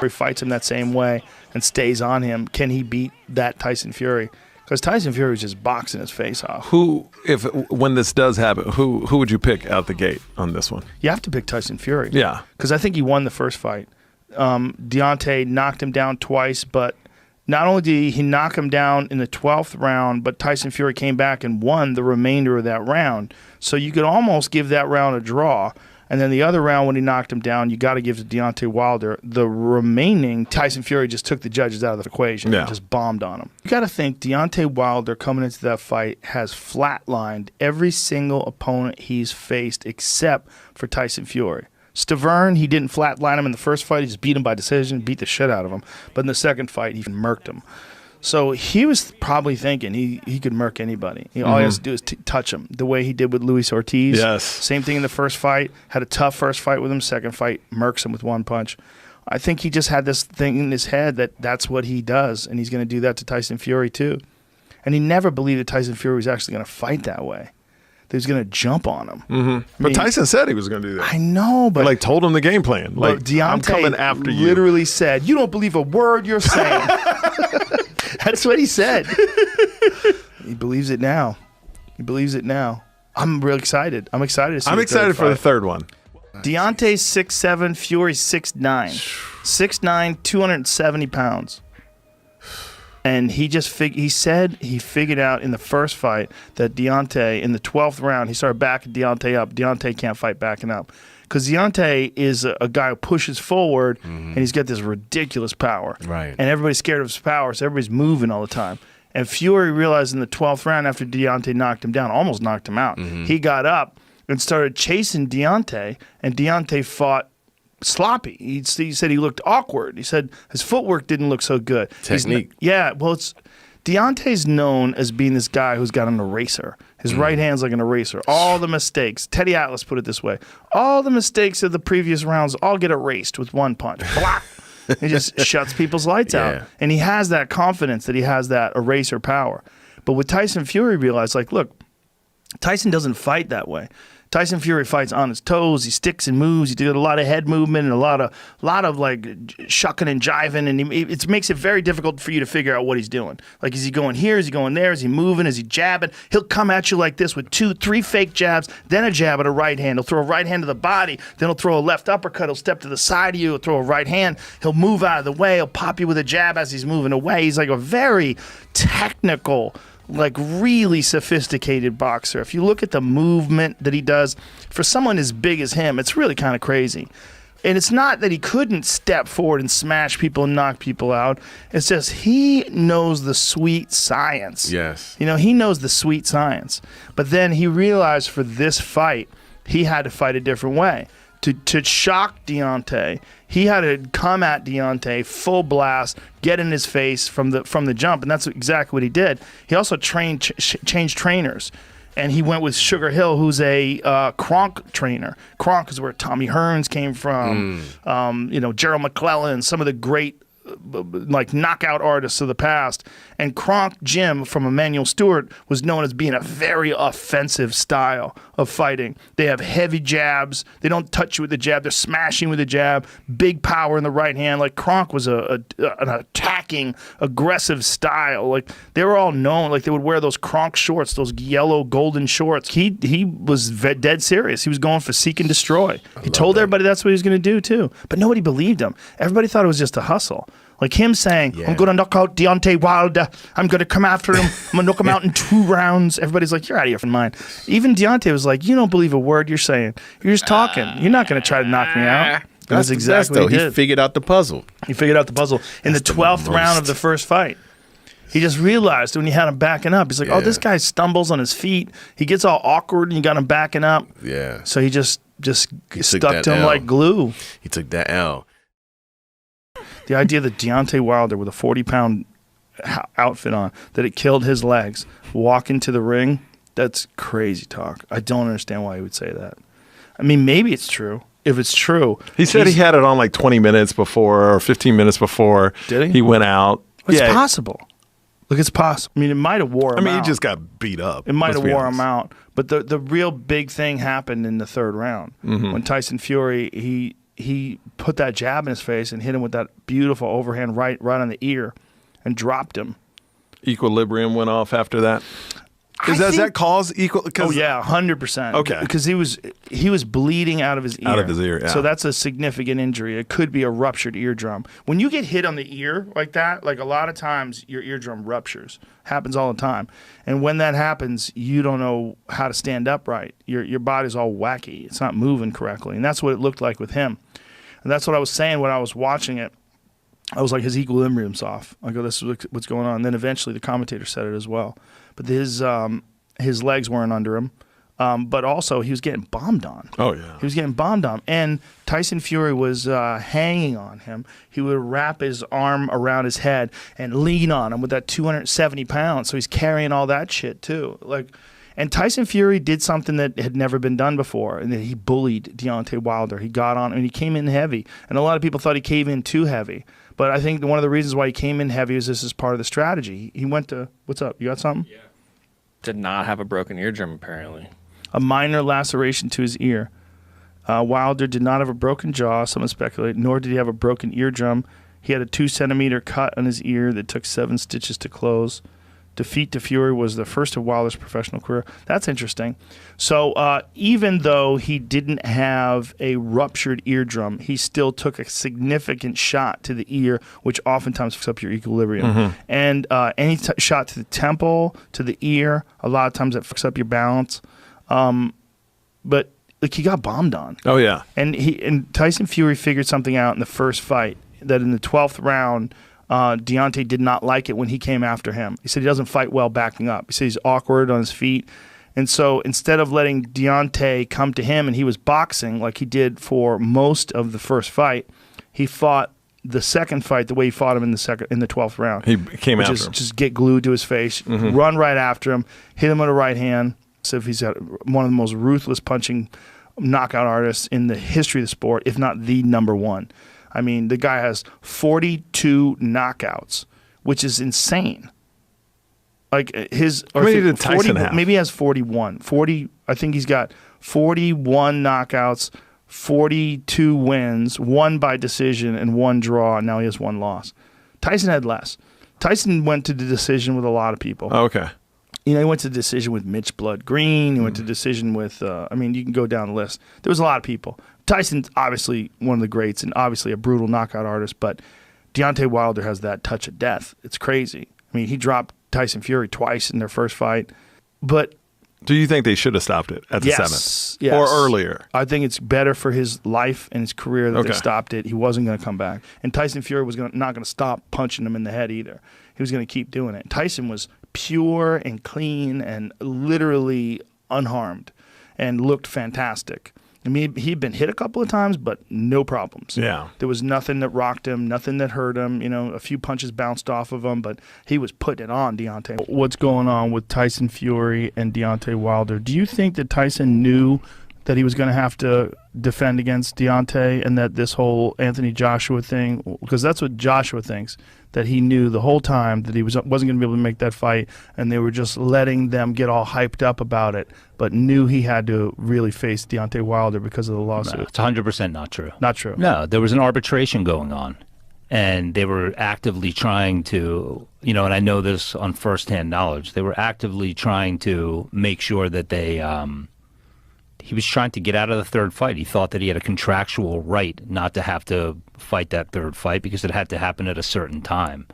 He fights him that same way and stays on him. Can he beat that Tyson Fury? Because Tyson Fury was just boxing his face off. When this does happen, who would you pick out the gate on this one? You have to pick Tyson Fury. Yeah. Because I think he won the first fight. Deontay knocked him down twice, but not only did he knock him down in the 12th round, but Tyson Fury came back and won the remainder of that round. So you could almost give that round a draw. And then the other round when he knocked him down, you got to give to Deontay Wilder. The remaining, Tyson Fury just took the judges out of the equation and just bombed on him. You got to think Deontay Wilder coming into that fight has flatlined every single opponent he's faced except for Tyson Fury. Stavern, he didn't flatline him in the first fight. He just beat him by decision, beat the shit out of him. But in the second fight, he murked him. So he was probably thinking he could murk anybody. All he has to do is touch him, the way he did with Luis Ortiz. Yes. Same thing in the first fight. Had a tough first fight with him. Second fight, murks him with one punch. I think he just had this thing in his head that that's what he does, and he's going to do that to Tyson Fury too. And he never believed that Tyson Fury was actually going to fight that way. That he was going to jump on him. But Tyson said he was going to do that. I know, but... He, told him the game plan. Deontay I'm coming after you. Literally said, you don't believe a word you're saying. That's what he said. He believes it now. I'm real excited. I'm excited to see I'm excited for the third one. Deontay's 6'7", Fury's 6'9". 6'9", 270 pounds. And he just he said he figured out in the first fight that Deontay, in the 12th round, he started backing Deontay up. Deontay can't fight backing up. Because Deontay is a guy who pushes forward, and he's got this ridiculous power. Right. And everybody's scared of his power, so everybody's moving all the time. And Fury realized in the 12th round, after Deontay knocked him down, almost knocked him out, he got up and started chasing Deontay, and Deontay fought sloppy. He said he looked awkward. He said his footwork didn't look so good. Technique. Deontay's known as being this guy who's got an eraser. His right hand's like an eraser. All the mistakes, Teddy Atlas put it this way, all the mistakes of the previous rounds all get erased with one punch. Blah! He just shuts people's lights out. And he has that confidence that he has that eraser power. But with Tyson Fury realized, look, Tyson doesn't fight that way. Tyson Fury fights on his toes. He sticks and moves. He did a lot of head movement and a lot of like shucking and jiving, and it makes it very difficult for you to figure out what he's doing. Like, is he going here? Is he going there? Is he moving? Is he jabbing? He'll come at you like this with 2, 3 fake jabs, then a jab at a right hand. He'll throw a right hand to the body, then he'll throw a left uppercut. He'll step to the side of you. He'll throw a right hand. He'll move out of the way. He'll pop you with a jab as he's moving away. He's like a very technical, like really sophisticated boxer. If you look at the movement that he does, for someone as big as him, it's really kind of crazy. And it's not that he couldn't step forward and smash people and knock people out. It's just he knows the sweet science. Yes. He knows the sweet science. But then he realized for this fight, he had to fight a different way. To shock Deontay, he had to come at Deontay full blast, get in his face from the jump, and that's exactly what he did. He also changed trainers, and he went with Sugar Hill, who's a Kronk trainer. Kronk is where Tommy Hearns came from, Gerald McClellan, some of the great like knockout artists of the past. And Kronk Jim from Emmanuel Stewart was known as being a very offensive style of fighting. They have heavy jabs. They don't touch you with the jab. They're smashing with the jab. Big power in the right hand. Like Kronk was an attacking, aggressive style. Like they were all known. Like they would wear those Kronk shorts, those yellow golden shorts. He was dead serious. He was going for seek and destroy. He told everybody that's what he was going to do too. But nobody believed him. Everybody thought it was just a hustle. Like him saying, I'm going to knock out Deontay Wilder. I'm going to come after him. I'm going to knock him out in 2 rounds. Everybody's like, you're out of your mind. Even Deontay was like, you don't believe a word you're saying. You're just talking. You're not going to try to knock me out. That's exactly what he did. He figured out the puzzle. In the 12th round of the first fight. He just realized when he had him backing up, he's like, oh, this guy stumbles on his feet. He gets all awkward and you got him backing up. Yeah. So he just stuck to him like glue. He took that L. The idea that Deontay Wilder with a 40-pound outfit on, that it killed his legs, walk into the ring, that's crazy talk. I don't understand why he would say that. I mean, maybe it's true. If it's true. He said he had it on like 20 minutes before or 15 minutes before. Did he? He went out. It's possible. Look, it's possible. I mean, it might have wore him out. He just got beat up. It might have wore him out. But the real big thing happened in the 3rd round. When Tyson Fury, he put that jab in his face and hit him with that beautiful overhand right on the ear and dropped him. Equilibrium went off after that. Does that cause equal? Oh yeah, 100%. Okay, because he was bleeding out of his ear. Out of his ear, yeah. So that's a significant injury. It could be a ruptured eardrum. When you get hit on the ear like that, like a lot of times your eardrum ruptures. Happens all the time. And when that happens, you don't know how to stand upright. Your body's all wacky. It's not moving correctly, and that's what it looked like with him. And that's what I was saying when I was watching it. I was like, his equilibrium's off. I go, this is what's going on. And then eventually the commentator said it as well. But his legs weren't under him. But also he was getting bombed on. Oh, yeah. He was getting bombed on. And Tyson Fury was hanging on him. He would wrap his arm around his head and lean on him with that 270 pounds. So he's carrying all that shit too. And Tyson Fury did something that had never been done before, and that he bullied Deontay Wilder. He got on, and he came in heavy. And a lot of people thought he came in too heavy. But I think one of the reasons why he came in heavy is this is part of the strategy. He went to, what's up? You got something? Yeah. Did not have a broken eardrum, apparently. A minor laceration to his ear. Wilder did not have a broken jaw, someone speculated, nor did he have a broken eardrum. He had a 2-centimeter cut on his ear that took 7 stitches to close. Defeat to Fury was the first of Wilder's professional career. That's interesting. So even though he didn't have a ruptured eardrum, he still took a significant shot to the ear, which oftentimes fucks up your equilibrium. Mm-hmm. And any shot to the temple, to the ear, a lot of times that fucks up your balance. But he got bombed on. Oh yeah. And Tyson Fury figured something out in the first fight, that in the 12th round, Deontay did not like it when he came after him. He said he doesn't fight well backing up. He said he's awkward on his feet. And so instead of letting Deontay come to him and he was boxing like he did for most of the first fight, he fought the second fight the way he fought him in the 12th round. He came after him. Just get glued to his face, run right after him, hit him with a right hand. So if he's got one of the most ruthless punching knockout artists in the history of the sport, if not the number one. I mean, the guy has 42 knockouts, which is insane. Like his, how many did Tyson have? Maybe he has 41. 40. I think he's got 41 knockouts, 42 wins, 1 by decision, and 1 draw. And now he has 1 loss. Tyson had less. Tyson went to the decision with a lot of people. Oh, okay. He went to decision with Mitch Blood Green. He went to decision with, you can go down the list. There was a lot of people. Tyson's obviously one of the greats and obviously a brutal knockout artist, but Deontay Wilder has that touch of death. It's crazy. I mean, he dropped Tyson Fury twice in their first fight. But do you think they should have stopped it at the 7th? Yes. Or earlier? I think it's better for his life and his career that they stopped it. He wasn't going to come back. And Tyson Fury was not going to stop punching him in the head either. He was going to keep doing it. Tyson was pure and clean and literally unharmed and looked fantastic. I mean, he'd been hit a couple of times, but no problems. Yeah. There was nothing that rocked him, nothing that hurt him. A few punches bounced off of him, but he was putting it on Deontay. What's going on with Tyson Fury and Deontay Wilder? Do you think that Tyson knew that he was going to have to defend against Deontay and that this whole Anthony Joshua thing, because that's what Joshua thinks, that he knew the whole time that he wasn't going to be able to make that fight, and they were just letting them get all hyped up about it, but knew he had to really face Deontay Wilder because of the lawsuit. No, it's 100% not true. Not true. No, there was an arbitration going on, and they were actively trying to, and I know this on firsthand knowledge, they were actively trying to make sure that they he was trying to get out of the third fight. He thought that he had a contractual right not to have to fight that third fight because it had to happen at a certain time.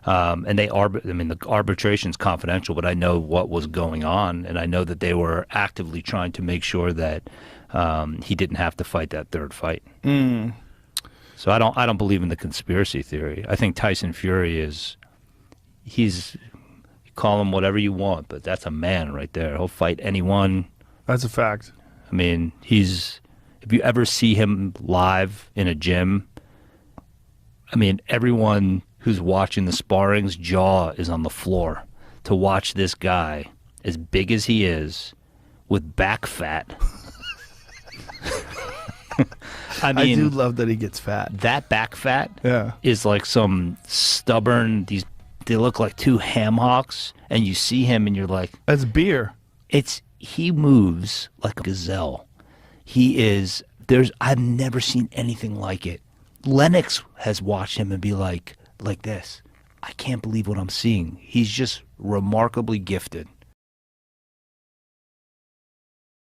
And the arbitration's confidential, but I know what was going on, and I know that they were actively trying to make sure that he didn't have to fight that third fight. So I don't believe in the conspiracy theory. I think Tyson Fury he's call him whatever you want, but that's a man right there. He'll fight anyone. That's a fact. I mean, if you ever see him live in a gym, I mean, everyone who's watching the sparring's jaw is on the floor to watch this guy, as big as he is, with back fat. I do love that he gets fat. That back fat Yeah. is like some stubborn, they look like 2 ham hocks, and you see him and you're like... That's beer. He moves like a gazelle. He is I've never seen anything like it. Lennox has watched him and be like this. I can't believe what I'm seeing. He's just remarkably gifted.